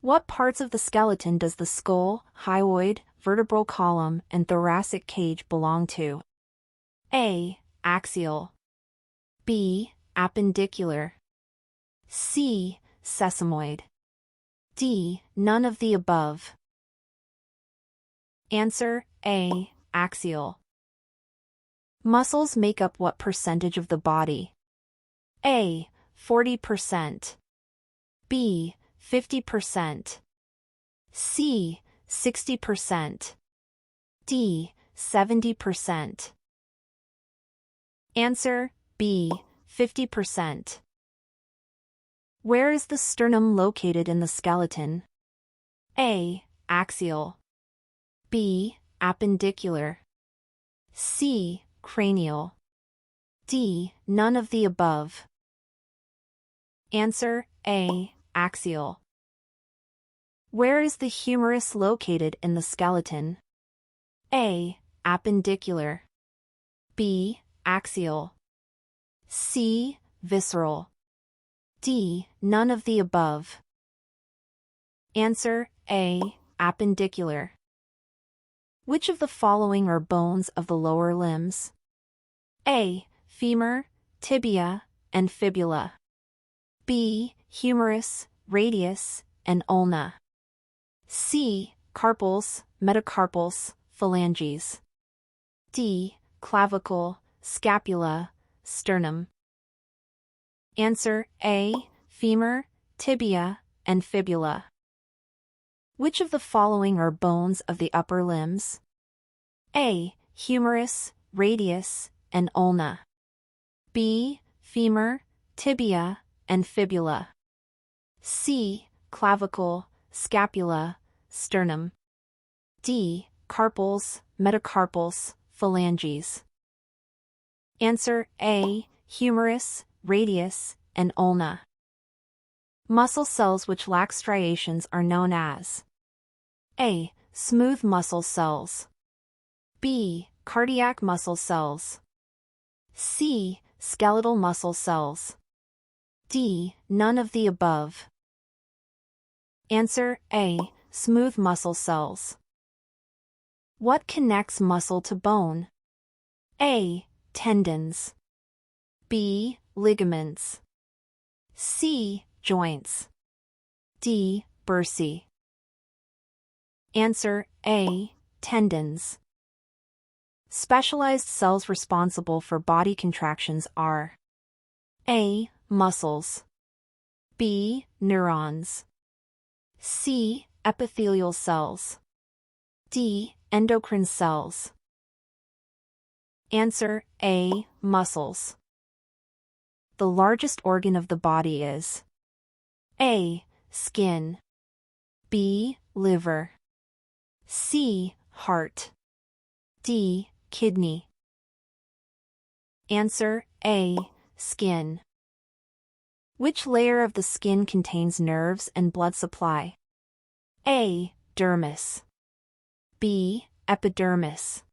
What parts of the skeleton does the skull, hyoid, vertebral column, and thoracic cage belong to? A. Axial. B. Appendicular. C. Sesamoid. D. None of the above. Answer A. Axial. Muscles make up what percentage of the body? A. 40%. B. 50%. C. 60%. D. 70%. Answer B. 50%. Where is the sternum located in the skeleton? A. Axial. B. Appendicular. C. Cranial. D. None of the above. Answer A. Axial. Where is the humerus located in the skeleton? A. Appendicular. B. Axial. C. Visceral. D. None of the above. Answer A. Appendicular. Which of the following are bones of the lower limbs? A. Femur, tibia, and fibula. B. Humerus, radius, and ulna. C. Carpals, metacarpals, phalanges. D. Clavicle, scapula, sternum. Answer A. Femur, tibia, and fibula. Which of the following are bones of the upper limbs? A. Humerus, radius, and ulna. B. Femur, tibia, and fibula. C. Clavicle, scapula, sternum. D. Carpals, metacarpals, phalanges. Answer A. Humerus, radius, and ulna. Muscle cells which lack striations are known as A. Smooth muscle cells. B. Cardiac muscle cells. C. Skeletal muscle cells. D. None of the above. Answer A. Smooth muscle cells. What connects muscle to bone? A. Tendons. B. Ligaments. C. Joints. D. Bursae. Answer A. Tendons. Specialized cells responsible for body contractions are A. Muscles. B. Neurons. C. Epithelial cells. D. Endocrine cells. Answer A. Muscles. The largest organ of the body is A. Skin. B. Liver. C. Heart. D. Kidney. Answer A. Skin. Which layer of the skin contains nerves and blood supply? A. Dermis. B. Epidermis.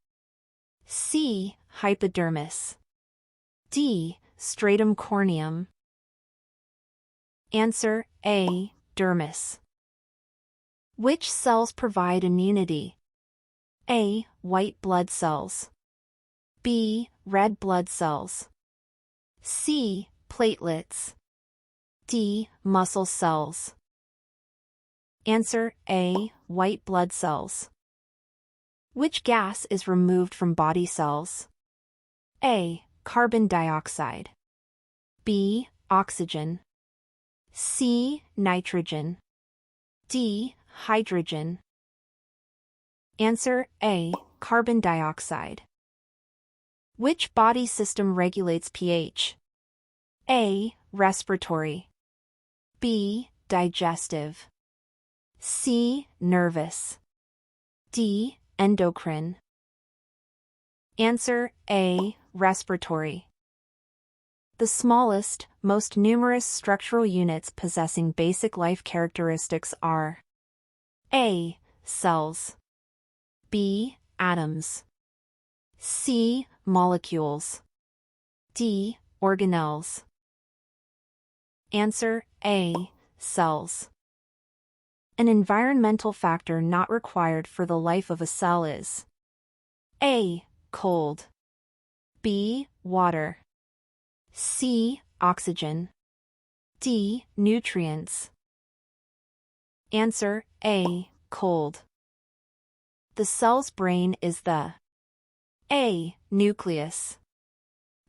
C. Hypodermis. D. Stratum corneum. Answer A. Dermis. Which cells provide immunity? A. White blood cells. B. Red blood cells. C. Platelets. D. Muscle cells. Answer A. White blood cells. Which gas is removed from body cells? A. Carbon dioxide. B. Oxygen. C. Nitrogen. D. Hydrogen. Answer A. Carbon dioxide. Which body system regulates pH? A. Respiratory. B. Digestive. C. Nervous. D. Endocrine. Answer A. Respiratory. The smallest, most numerous structural units possessing basic life characteristics are A. Cells. B. Atoms. C. Molecules. D. Organelles. Answer A. Cells. An environmental factor not required for the life of a cell is A. Cold, B. Water, C. Oxygen, D. Nutrients. Answer A. Cold. The cell's brain is the A. Nucleus,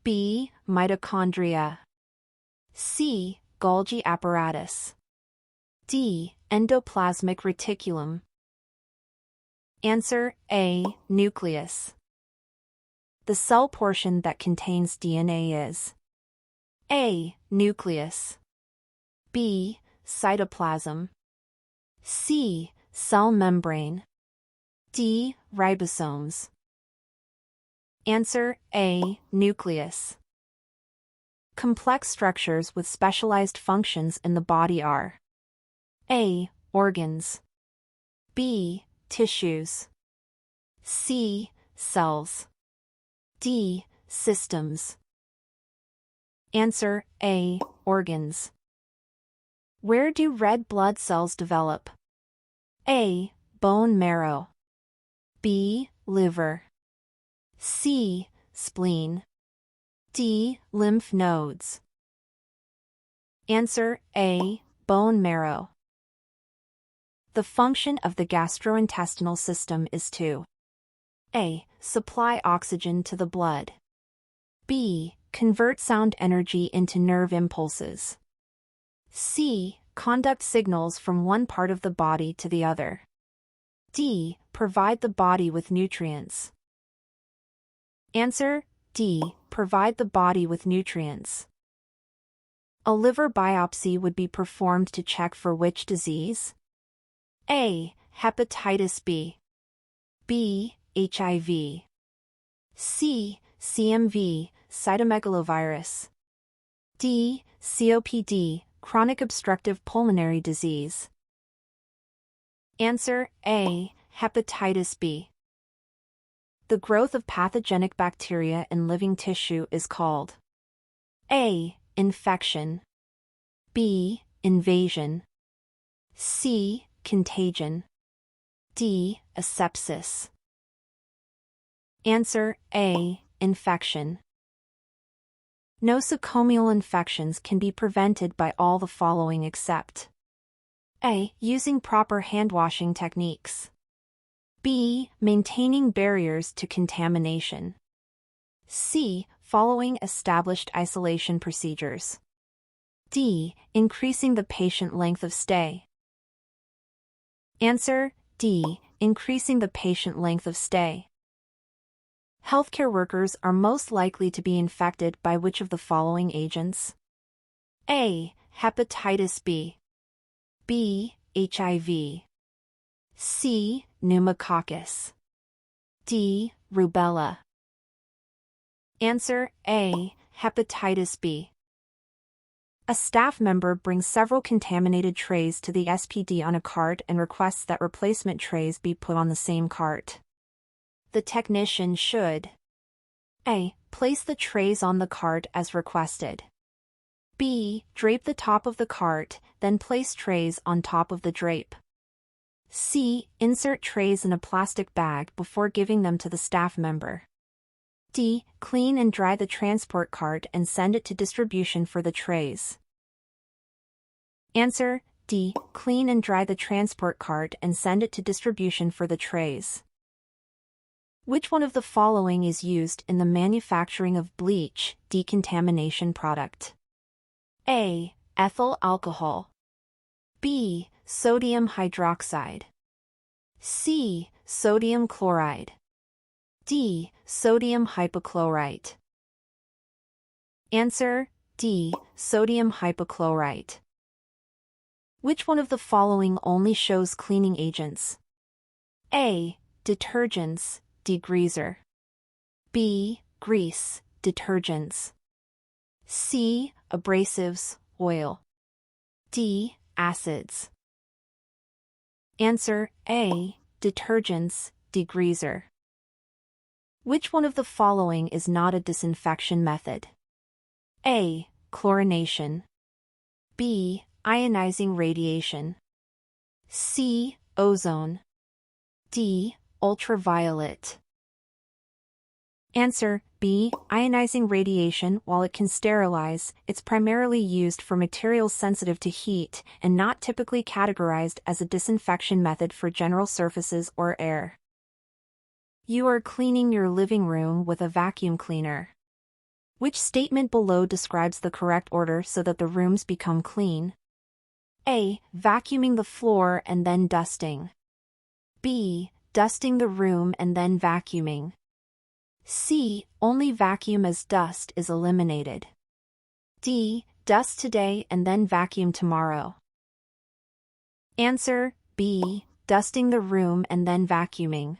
B. Mitochondria, C. Golgi apparatus, D. Endoplasmic reticulum. Answer A. Nucleus. The cell portion that contains DNA is A. Nucleus, B. Cytoplasm, C. Cell membrane, D. Ribosomes. Answer A. Nucleus. Complex structures with specialized functions in the body are A. Organs, B. Tissues, C. Cells, D. Systems. Answer A. Organs. Where do red blood cells develop? A. Bone marrow, B. Liver, C. Spleen, D. Lymph nodes. Answer A. Bone marrow. The function of the gastrointestinal system is to A. Supply oxygen to the blood, B. Convert sound energy into nerve impulses, C. Conduct signals from one part of the body to the other, D. Provide the body with nutrients. Answer D. Provide the body with nutrients. A liver biopsy would be performed to check for which disease? A. Hepatitis B, B. HIV, C. CMV, cytomegalovirus, D. COPD, chronic obstructive pulmonary disease. Answer A. Hepatitis B. The growth of pathogenic bacteria in living tissue is called A. Infection, B. Invasion, C. Contagion, D. Asepsis. Answer A. Infection. Nosocomial infections can be prevented by all the following except A. Using proper hand-washing techniques, B. Maintaining barriers to contamination, C. Following established isolation procedures, D. Increasing the patient length of stay. Answer D. Increasing the patient length of stay. Healthcare workers are most likely to be infected by which of the following agents? A. Hepatitis B, B. HIV, C. Pneumococcus, D. Rubella. Answer A. Hepatitis B. A staff member brings several contaminated trays to the SPD on a cart and requests that replacement trays be put on the same cart. The technician should A. Place the trays on the cart as requested, B. Drape the top of the cart, then place trays on top of the drape, C. Insert trays in a plastic bag before giving them to the staff member, D. Clean and dry the transport cart and send it to distribution for the trays. Answer D. Clean and dry the transport cart and send it to distribution for the trays. Which one of the following is used in the manufacturing of bleach decontamination product? A. Ethyl alcohol, B. Sodium hydroxide, C. Sodium chloride, D. Sodium hypochlorite. Answer D. Sodium hypochlorite. Which one of the following only shows cleaning agents? A. Detergents, degreaser, B. Grease, detergents, C. Abrasives, oil, D. Acids. Answer A. Detergents, degreaser. Which one of the following is not a disinfection method? A. Chlorination, B. Ionizing radiation, C. Ozone. D. Ultraviolet. Answer B. Ionizing radiation. While it can sterilize, it's primarily used for materials sensitive to heat and not typically categorized as a disinfection method for general surfaces or air. You are cleaning your living room with a vacuum cleaner. Which statement below describes the correct order so that the rooms become clean? A. Vacuuming the floor and then dusting. B. Dusting the room and then vacuuming. C. Only vacuum as dust is eliminated. D. Dust today and then vacuum tomorrow. Answer B. Dusting the room and then vacuuming.